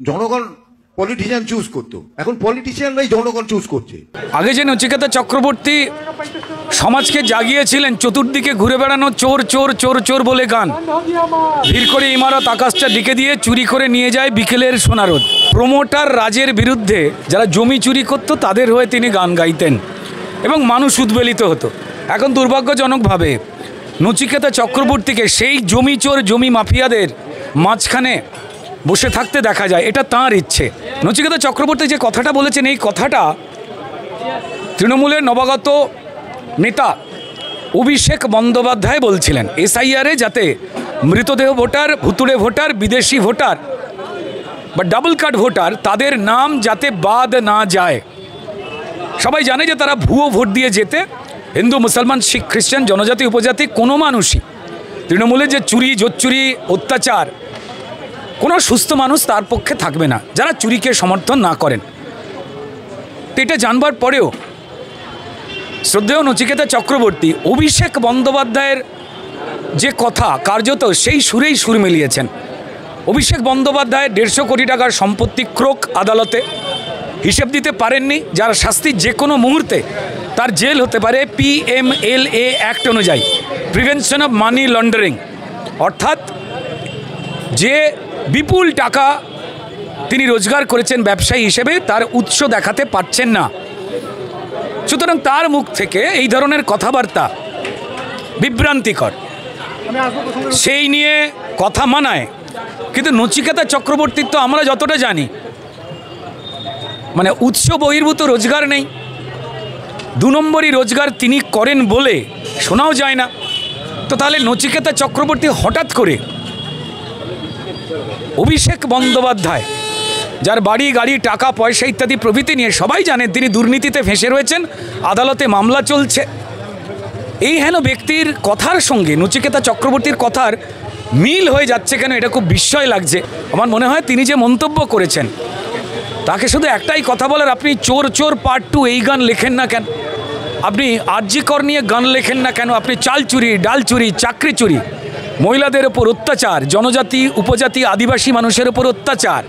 জনগণ politician choose করতো, এখন পলিটিশিয়ানরাই জনগণ চুজ করছে। আগে যে নচিকেতা চক্রবর্তী সমাজকে জাগিয়েছিলেন, চতুর্দিকে ঘুরে বেড়ানো চোর চোর চোর চোর বলে গান, ভিড় করে ইমারত আকাশটা দিকে দিয়ে চুরি করে নিয়ে যায় বিকেলের সোনারোদ। প্রমোটার রাজের বিরুদ্ধে যারা জমি চুরি করত তাদের হয়ে তিনি গান গাইতেন এবং মানুষ উদ্বেলিত হতো। এখন দুর্ভাগ্যজনকভাবে নচিকেতা চক্রবর্তীকে সেই জমি চোর জমি মাফিয়াদের মাঝখানে বসে থাকতে দেখা যায়। এটা তাঁর ইচ্ছে। নচিকেতা চক্রবর্তী যে কথাটা বলেছেন, এই কথাটা তৃণমূলের নবাগত নেতা অভিষেক বন্দ্যোপাধ্যায় বলছিলেন এসআইআরে যাতে মৃতদেহ ভোটার, ভুতুড়ে ভোটার, বিদেশি ভোটার বা ডাবল কার্ড ভোটার তাদের নাম যাতে বাদ না যায়। সবাই জানে যে তারা ভুয়ো ভোট দিয়ে যেতে হিন্দু, মুসলমান, শিখ, খ্রিস্টান, জনজাতি, উপজাতি কোনো মানুষই তৃণমূলের যে চুরি, জোচ্চুরি, অত্যাচার, কোনো সুস্থ মানুষ তার পক্ষে থাকবে না যারা চুরিকে সমর্থন না করেন। তো এটা জানবার পরেও শ্রদ্ধেয় নচিকেতা চক্রবর্তী অভিষেক বন্দ্যোপাধ্যায়ের যে কথা কার্যত সেই সুরেই সুর মিলিয়েছেন। অভিষেক বন্দ্যোপাধ্যায় 150 কোটি টাকার সম্পত্তি ক্রোক আদালতে হিসেব দিতে পারেননি, যার শাস্তি যে কোনো মুহূর্তে তার জেল হতে পারে PMLA অ্যাক্ট অনুযায়ী, প্রিভেনশন অফ মানি লন্ডারিং। অর্থাৎ যে বিপুল টাকা তিনি রোজগার করেছেন ব্যবসায়ী হিসেবে, তার উৎস দেখাতে পারছেন না। সুতরাং তার মুখ থেকে এই ধরনের কথাবার্তা বিভ্রান্তিকর, সেই নিয়ে কথা মানায়। কিন্তু নচিকেতা চক্রবর্তীর তো আমরা যতটা জানি মানে উৎস বহির্ভূত রোজগার নেই, 2 নম্বরই রোজগার তিনি করেন বলে শোনাও যায় না। তো তাহলে নচিকেতা চক্রবর্তী হঠাৎ করে অভিষেক বন্দ্যোপাধ্যায়, যার বাড়ি, গাড়ি, টাকা পয়সা ইত্যাদি প্রভৃতি নিয়ে সবাই জানেন তিনি দুর্নীতিতে ফেঁসে রয়েছেন, আদালতে মামলা চলছে, এই হেন ব্যক্তির কথার সঙ্গে নচিকেতা চক্রবর্তীর কথার মিল হয়ে যাচ্ছে কেন, এটা খুব বিস্ময় লাগছে। আমার মনে হয় তিনি যে মন্তব্য করেছেন তাকে শুধু একটাই কথা বলার, আপনি চোর চোর পার্ট 2 এই গান লেখেন না কেন, আপনি আরজি কর নিয়ে গান লেখেন না কেন, আপনি চাল চুরি, ডাল চুরি, চাকরি চুরি, মহিলাদের ওপর অত্যাচার, জনজাতি, উপজাতি, আদিবাসী মানুষের ওপর অত্যাচার,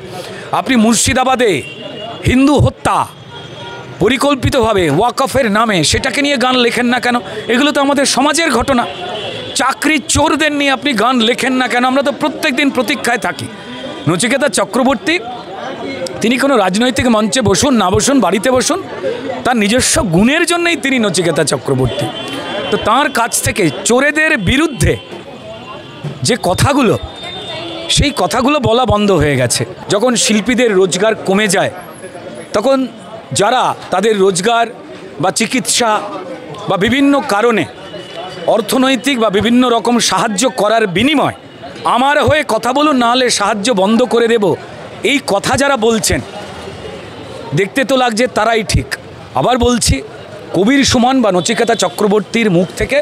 আপনি মুর্শিদাবাদে হিন্দু হত্যা পরিকল্পিতভাবে ওয়াকফের নামে সেটাকে নিয়ে গান লেখেন না কেন? এগুলো তো আমাদের সমাজের ঘটনা। চাকরি চোরদের নিয়ে আপনি গান লেখেন না কেন? আমরা তো প্রত্যেক দিন প্রতীক্ষায় থাকি। নচিকেতা চক্রবর্তী তিনি কোনো রাজনৈতিক মঞ্চে বসুন না বসুন, বাড়িতে বসুন, তার নিজস্ব গুণের জন্যই তিনি নচিকেতা চক্রবর্তী। তো তার কাছ থেকে চোরেদের বিরুদ্ধে যে কথাগুলো, সেই কথাগুলো বলা বন্ধ হয়ে গেছে। যখন শিল্পীদের রোজগার কমে যায় তখন যারা তাদের রোজগার বা চিকিৎসা বা বিভিন্ন কারণে অর্থনৈতিক বা বিভিন্ন রকম সাহায্য করার বিনিময় আমার হয়ে কথা বলুন, না হলে সাহায্য বন্ধ করে দেব, এই কথা যারা বলছেন দেখতে তো লাগছে তারাই ঠিক। আবার বলছি, কবির সুমন বা নচিকেতা চক্রবর্তীর মুখ থেকে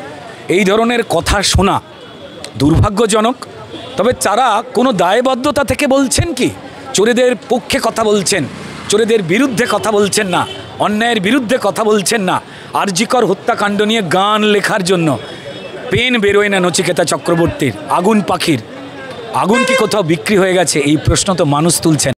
এই ধরনের কথা শোনা দুর্ভাগ্যজনক। তবে তারা কোনো দায়বদ্ধতা থেকে বলছেন কি? চোরেদের পক্ষে কথা বলছেন, চোরেদের বিরুদ্ধে কথা বলছেন না, অন্যায়ের বিরুদ্ধে কথা বলছেন না। আরজিকর হত্যাকাণ্ড নিয়ে গান লেখার জন্য পেন বেরোয় না নচিকেতা চক্রবর্তীর। আগুন পাখির আগুন কি কোথাও বিক্রি হয়ে গেছে? এই প্রশ্ন তো মানুষ তুলছেন।